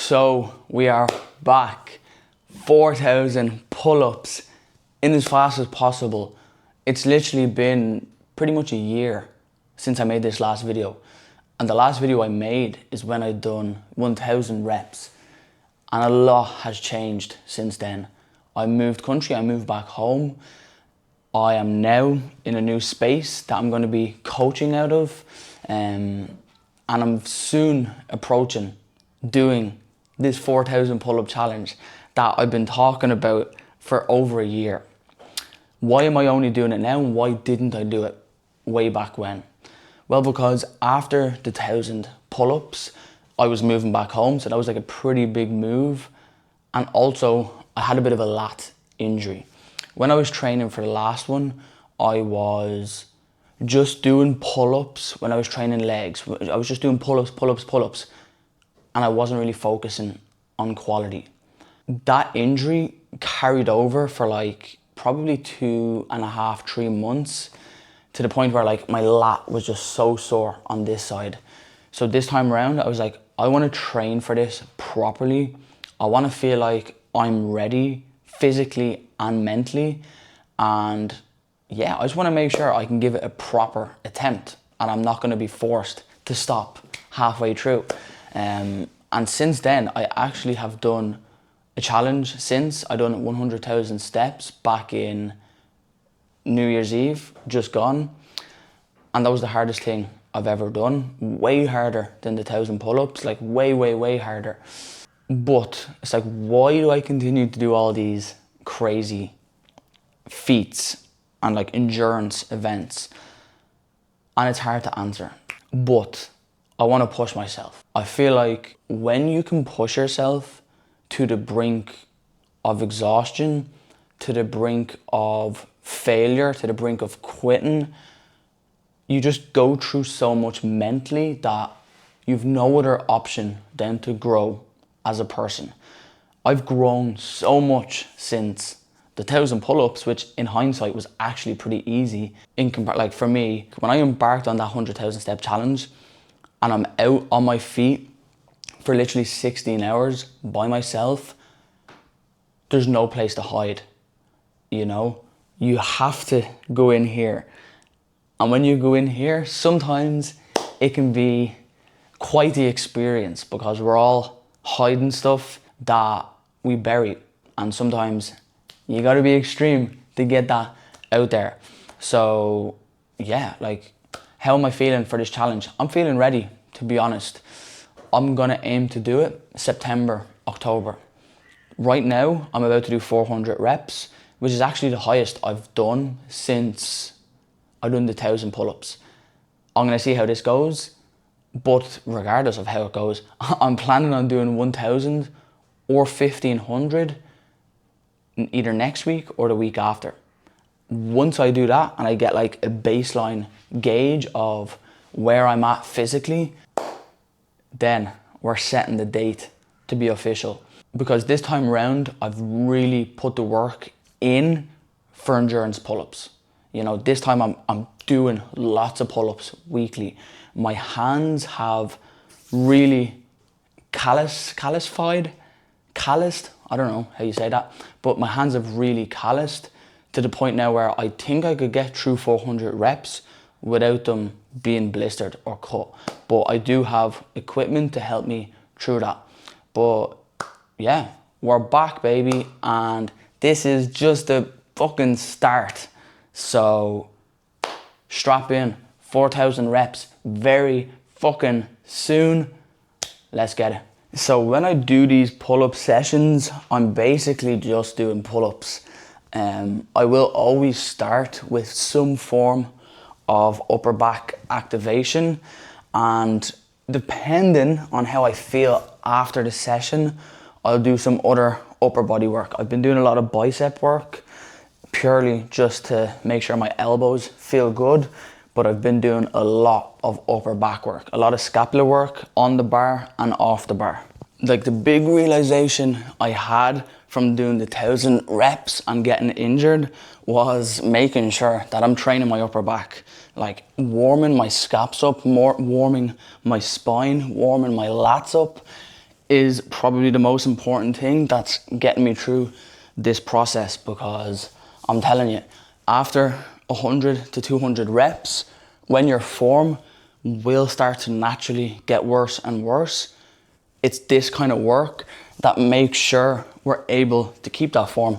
So we are back. 4,000 pull-ups in as fast as possible. It's literally been pretty much a year since I made this last video. And the last video I made is when I'd done 1,000 reps. And a lot has changed since then. I moved country, I moved back home. I am now in a new space that I'm going to be coaching out of. And I'm soon approaching doing this 4,000 pull-up challenge that I've been talking about for over a year. Why am I only doing it now, and why didn't I do it way back when? Well, because after the 1,000 pull-ups, I was moving back home, so that was like a pretty big move. And also, I had a bit of a lat injury. When I was training for the last one, I was just doing pull-ups when I was training legs. I was just doing pull-ups, pull-ups, pull-ups, and I wasn't really focusing on quality. That injury carried over for like probably 2.5, 3 months, to the point where like my lat was just so sore on this side. So this time around, I was like, I want to train for this properly. I want to feel like I'm ready physically and mentally. And yeah, I just want to make sure I can give it a proper attempt and I'm not going to be forced to stop halfway through. And since then, I actually have done a challenge since. I done 100,000 steps back in New Year's Eve, just gone. And that was the hardest thing I've ever done. Way harder than the 1,000 pull-ups, like way, way, way harder. But it's like, why do I continue to do all these crazy feats and like endurance events? And it's hard to answer, but I want to push myself. I feel like when you can push yourself to the brink of exhaustion, to the brink of failure, to the brink of quitting, you just go through so much mentally that you've no other option than to grow as a person. I've grown so much since the 1,000 pull-ups, which in hindsight was actually pretty easy. Like for me, when I embarked on that 100,000 step challenge and I'm out on my feet for literally 16 hours by myself, there's no place to hide, you know? You have to go in here. And when you go in here, sometimes it can be quite the experience because we're all hiding stuff that we bury. And sometimes you gotta be extreme to get that out there. So yeah, like, how am I feeling for this challenge? I'm feeling ready, to be honest. I'm gonna aim to do it September, October. Right now, I'm about to do 400 reps, which is actually the highest I've done since I've done the 1,000 pull-ups. I'm gonna see how this goes, but regardless of how it goes, I'm planning on doing 1,000 or 1,500 either next week or the week after. Once I do that and I get like a baseline gauge of where I'm at physically, then we're setting the date to be official. Because this time around, I've really put the work in for endurance pull-ups. You know, this time I'm doing lots of pull-ups weekly. My hands have really calloused, I don't know how you say that, but my hands have really calloused to the point now where I think I could get through 400 reps without them being blistered or cut. But I do have equipment to help me through that. But yeah, we're back, baby, and this is just the fucking start. So strap in, 4,000 reps very fucking soon. Let's get it. So when I do these pull-up sessions, I'm basically just doing pull-ups. I will always start with some form of upper back activation, and depending on how I feel after the session, I'll do some other upper body work. I've been doing a lot of bicep work, purely just to make sure my elbows feel good, but I've been doing a lot of upper back work, a lot of scapular work on the bar and off the bar. Like, the big realization I had from doing the 1,000 reps and getting injured was making sure that I'm training my upper back, like warming my scaps up, warming my spine, warming my lats up. is probably the most important thing that's getting me through this process, because I'm telling you, after 100 to 200 reps, when your form will start to naturally get worse and worse, it's this kind of work that makes sure we're able to keep that form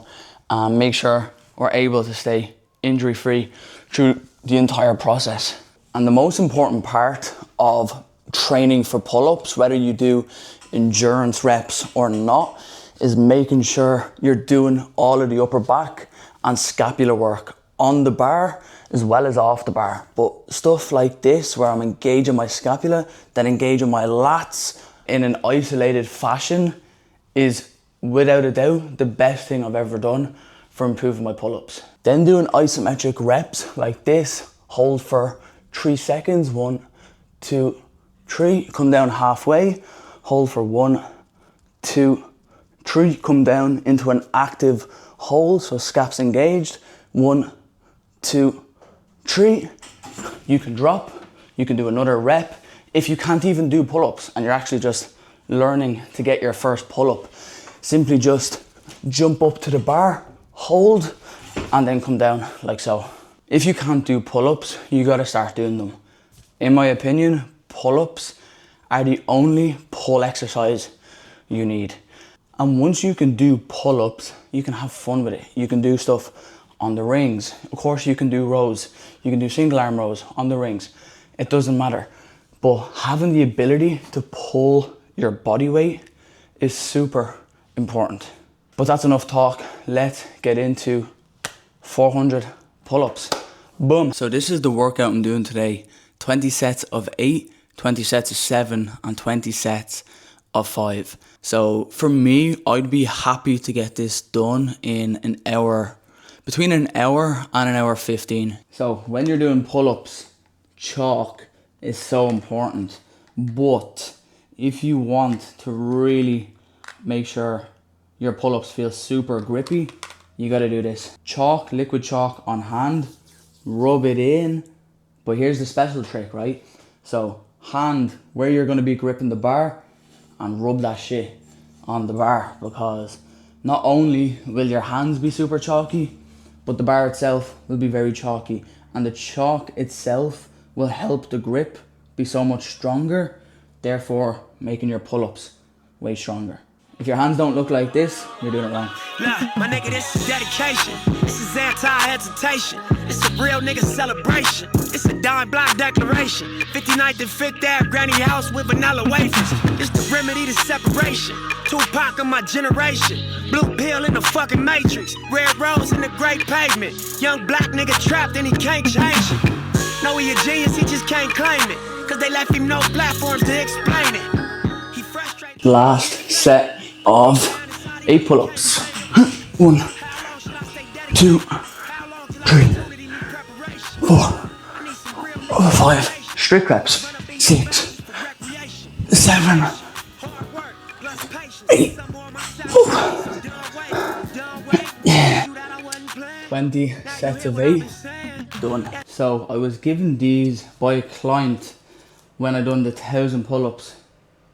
and make sure we're able to stay injury free through the entire process. And the most important part of training for pull-ups, whether you do endurance reps or not, is making sure you're doing all of the upper back and scapular work on the bar as well as off the bar. But stuff like this, where I'm engaging my scapula, then engaging my lats in an isolated fashion, is without a doubt the best thing I've ever done for improving my pull-ups. Then doing isometric reps like this, hold for 3 seconds, 1, 2, 3, come down halfway, hold for 1, 2, 3, come down into an active hold, so scaps engaged, 1, 2, 3, you can drop, you can do another rep. If you can't even do pull-ups and you're actually just learning to get your first pull-up, simply just jump up to the bar, hold, and then come down like so. If you can't do pull-ups, you gotta start doing them. In my opinion, pull-ups are the only pull exercise you need. And once you can do pull-ups, you can have fun with it. You can do stuff on the rings. Of course, you can do rows. You can do single arm rows on the rings. It doesn't matter. But having the ability to pull your body weight is super important. But that's enough talk. Let's get into 400 pull-ups. Boom. So this is the workout I'm doing today. 20 sets of 8, 20 sets of 7, and 20 sets of 5. So for me, I'd be happy to get this done in an hour, between an hour and an hour 15. So when you're doing pull-ups, chalk is so important. But if you want to really make sure your pull-ups feel super grippy, you gotta do this. Chalk, liquid chalk on hand, rub it in. But here's the special trick, right? So hand where you're gonna be gripping the bar and rub that shit on the bar, because not only will your hands be super chalky, but the bar itself will be very chalky, and the chalk itself will help the grip be so much stronger, therefore making your pull-ups way stronger. If your hands don't look like this, you're doing it wrong. Look, my nigga, this is dedication. This is anti-hesitation. It's a real nigga celebration. It's a dime block declaration. 59th and 5th Ave, granny house with vanilla wafers. It's the remedy to separation. Tupac of my generation. Blue pill in the fucking matrix. Red rose in the great pavement. Young black nigga trapped and he can't change it. No, he a genius, he just can't claim it. Cause they left him no platforms to explain it. He frustrated. Last set of 8 pull-ups. 1, 2, 3, 4, 5. Strict reps. 6, 7, 8. Yeah. 20 sets of 8. Done. So I was given these by a client when I done the 1,000 pull-ups.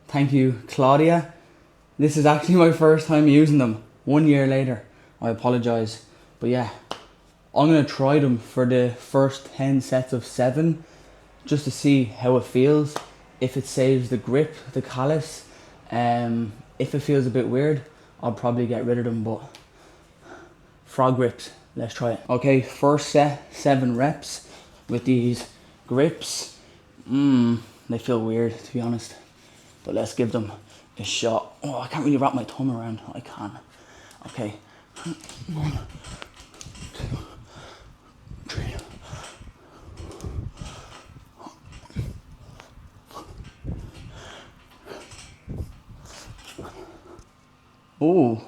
Thank you, Claudia. This is actually my first time using them. 1 year later. I apologize. But yeah, I'm going to try them for the first 10 sets of 7 just to see how it feels. If it saves the grip, the callus. If it feels a bit weird, I'll probably get rid of them. But frog grips, let's try it. Okay, first set, 7 reps with these grips. They feel weird, to be honest. But let's give them a shot. Oh, I can't really wrap my thumb around. I can. Okay. 1, 2, 3. Oh,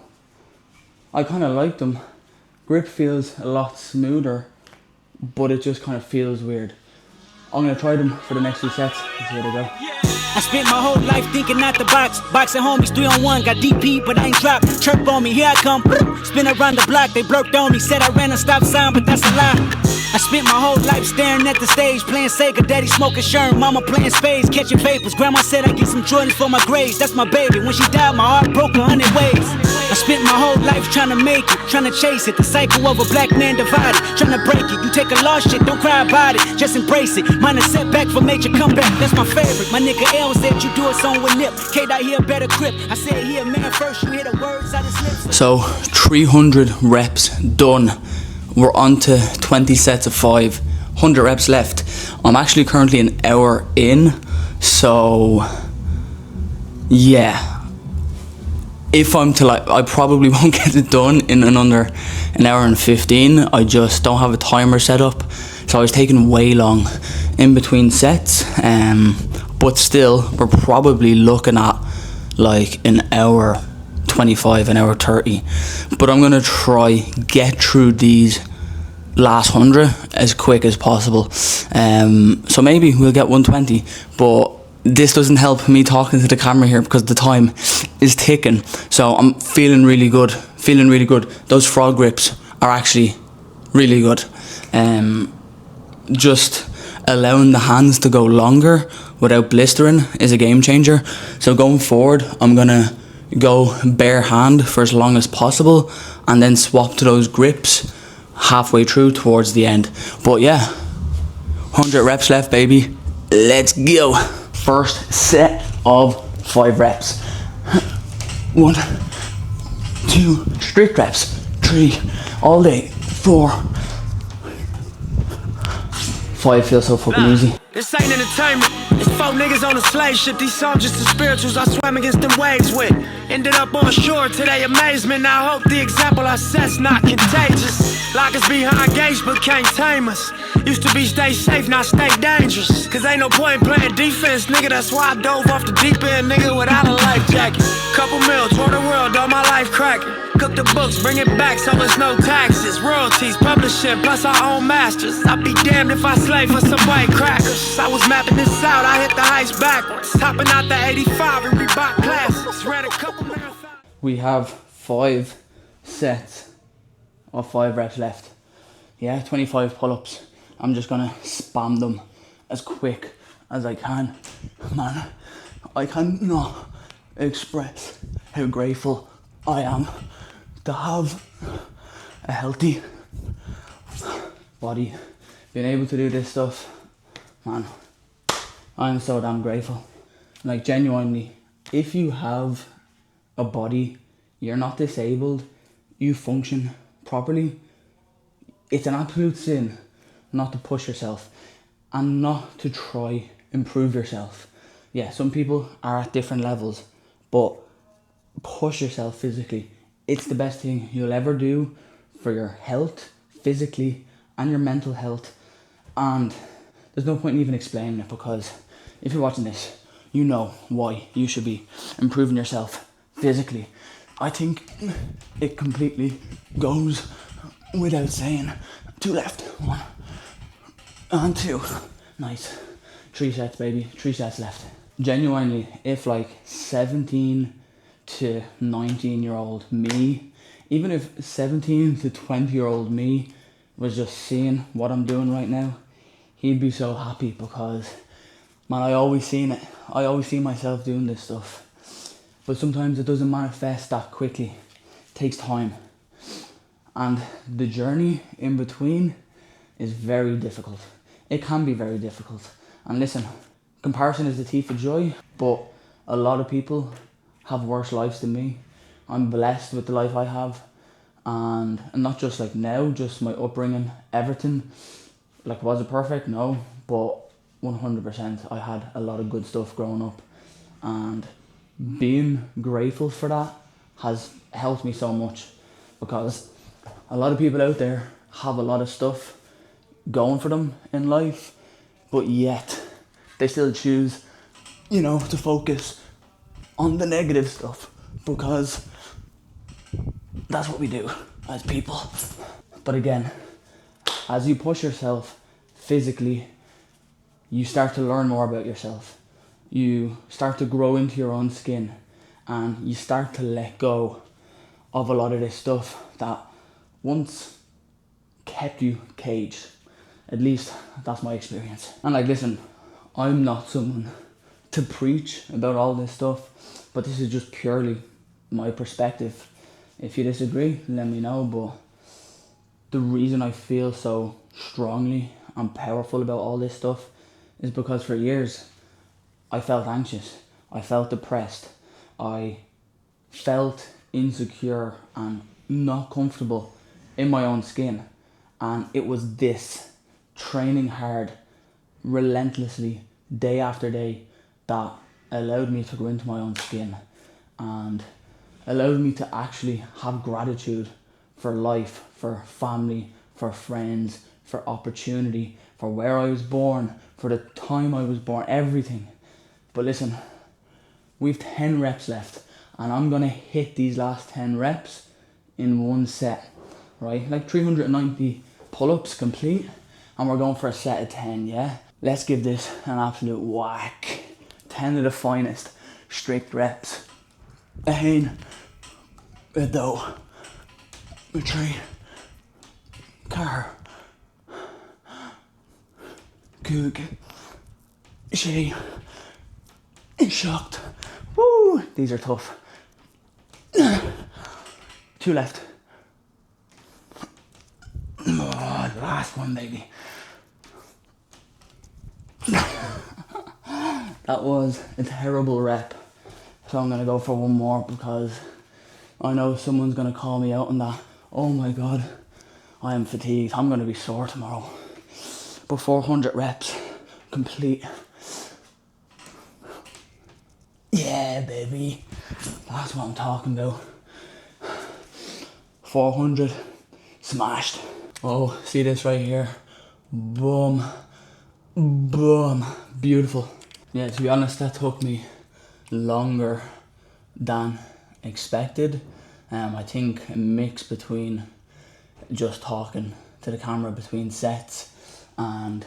I kind of like them. Grip feels a lot smoother, but it just kind of feels weird. I'm going to try them for the next 2 sets and see how they go. I spent my whole life thinking out the box. Boxing homies 3-on-1, got DP, but I ain't dropped. Chirp on me, here I come. Spin around the block, they blurred on me. Said I ran a stop sign, but that's a lie. I spent my whole life staring at the stage, playing Sega, daddy smoking Sherm, mama playing spades, catching vapors. Grandma said I get some Jordans for my grades. That's my baby. When she died, my heart broke 100 ways. I spent my whole life trying to make it, trying to chase it. The cycle of a black man divided, trying to break it. You take a lost shit, don't cry about it, just embrace it. Minor setback for major comeback, that's my favorite. My nigga L said you do it song with Nip. K-Dot here better grip. I said here man first, you hear the words out his lips. So 300 reps done. We're on to 20 sets of 5. 100 reps left. I'm actually currently an hour in, so yeah. If I'm to I probably won't get it done in under an hour and 15. I just don't have a timer set up, so I was taking way long in between sets. But still, we're probably looking at like an hour 25, an hour 30. But I'm gonna try get through these last 100 as quick as possible. So maybe we'll get 120, but this doesn't help me talking to the camera here because the time is ticking. So I'm feeling really good, Those frog grips are actually really good. Just allowing the hands to go longer without blistering is a game changer. So going forward, I'm gonna go bare hand for as long as possible and then swap to those grips halfway through towards the end. But yeah, 100 reps left, baby. Let's go. First set of 5 reps. 1, 2, strict reps. 3, all day. 4, 5 feels so fucking easy. This ain't entertainment. It's 4 niggas on a slave ship. These songs just the spirituals I swam against them waves with. Ended up on shore to their amazement. I hope the example I set's not contagious. Lock us behind gates but can't tame us. Used to be stay safe, now stay dangerous. Cause ain't no point in playing defense, nigga. That's why I dove off the deep end, nigga, without a life jacket. Couple mil, tour the world, all my life cracking. Cook the books, bring it back so there's no taxes. Royalties, publishing, plus our own masters. I'd be damned if I slave for some white crackers. I was mapping this out, I hit the heights backwards. Hopping out the 85 and Reebok classics. Ran a couple marathons. We have 5 sets of 5 reps left. Yeah, 25 pull-ups. I'm just gonna spam them as quick as I can. Man, I cannot express how grateful I am to have a healthy body. Being able to do this stuff, man, I'm so damn grateful. Like, genuinely, if you have a body, you're not disabled, you function properly, it's an absolute sin not to push yourself and not to try improve yourself. Yeah, some people are at different levels, but push yourself physically. It's the best thing you'll ever do for your health, physically, and your mental health. And there's no point in even explaining it, because if you're watching this, you know why you should be improving yourself physically. I think it completely goes without saying. 2 left, 1 and 2. Nice. 3 sets, baby. 3 sets left. Genuinely, if like 17 to 19-year-old me, even if 17 to 20-year-old me was just seeing what I'm doing right now, he'd be so happy, because, man, I always seen it. I always see myself doing this stuff. But sometimes it doesn't manifest that quickly. It takes time. And the journey in between is very difficult. It can be very difficult. And listen, comparison is the thief of joy, but a lot of people have worse lives than me. I'm blessed with the life I have. And not just like now, just my upbringing, everything. Like, was it perfect? No. But 100% I had a lot of good stuff growing up. And being grateful for that has helped me so much, because a lot of people out there have a lot of stuff going for them in life, but yet they still choose, to focus on the negative stuff, because that's what we do as people. But again, as you push yourself physically, you start to learn more about yourself. You start to grow into your own skin, and you start to let go of a lot of this stuff that once kept you caged. At least that's my experience. And like, listen, I'm not someone to preach about all this stuff, but this is just purely my perspective. If you disagree, let me know. But the reason I feel so strongly and powerful about all this stuff is because for years I felt anxious, I felt depressed, I felt insecure and not comfortable in my own skin. And it was this training hard, relentlessly, day after day, that allowed me to go into my own skin and allowed me to actually have gratitude for life, for family, for friends, for opportunity, for where I was born, for the time I was born, everything. But listen, we've 10 reps left, and I'm gonna hit these last 10 reps in one set, right? Like 390 pull-ups complete, and we're going for a set of 10, yeah? Let's give this an absolute whack. 10 of the finest strict reps. Ahhh, a dough, a tree, car, cook, she, shocked. Woo! These are tough. 2 left. Oh, last one, baby. That was a terrible rep. So I'm gonna go for one more because I know someone's gonna call me out on that. Oh my God, I am fatigued. I'm gonna be sore tomorrow. But 400 reps, complete. Yeah, baby. That's what I'm talking about. 400, smashed. Oh, see this right here? Boom, boom, beautiful. Yeah, to be honest, that took me longer than expected. I think a mix between just talking to the camera between sets and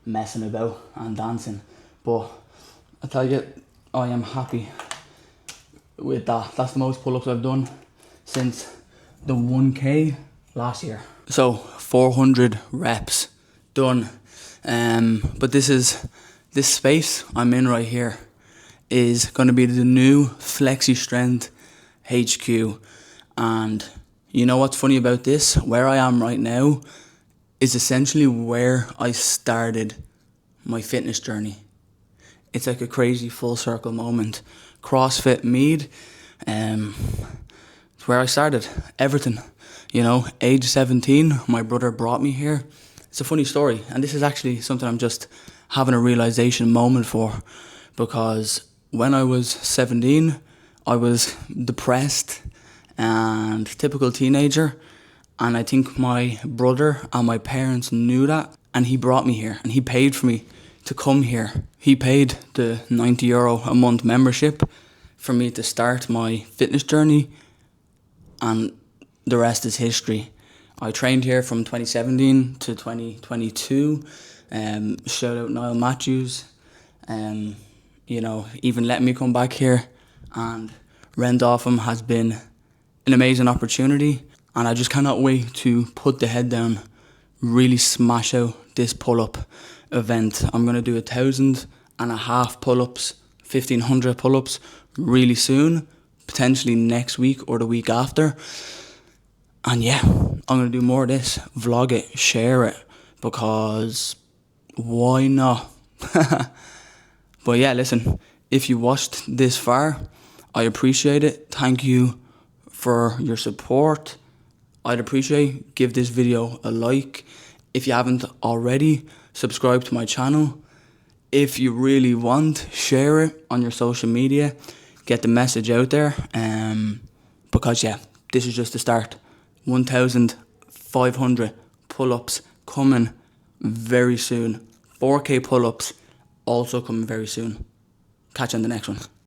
messing about and dancing. But I tell you, I am happy with that. That's the most pull-ups I've done since the 1K last year. So 400 reps done. But this space I'm in right here is going to be the new Flexi Strength HQ. And you know what's funny about this? Where I am right now is essentially where I started my fitness journey. It's like a crazy full circle moment. CrossFit Mead, it's where I started everything. You know, age 17, my brother brought me here. It's a funny story, and this is actually something I'm just having a realization moment for, because when I was 17, I was depressed and typical teenager, and I think my brother and my parents knew that, and he brought me here, and he paid for me to come here. He paid the €90 a month membership for me to start my fitness journey, and the rest is history. I trained here from 2017 to 2022. Shout out Niall Matthews. You know, even letting me come back here and rent off him has been an amazing opportunity. And I just cannot wait to put the head down, really smash out this pull-up event. I'm going to do 1,500 pull-ups, 1,500 pull-ups really soon, potentially next week or the week after. And yeah, I'm going to do more of this, vlog it, share it, because why not? But yeah, listen, if you watched this far, I appreciate it. Thank you for your support. I'd appreciate, give this video a like. If you haven't already, subscribe to my channel. If you really want, share it on your social media, get the message out there. Because yeah, this is just the start. 1,500 pull-ups coming very soon. 4K pull-ups also coming very soon. Catch you on the next one.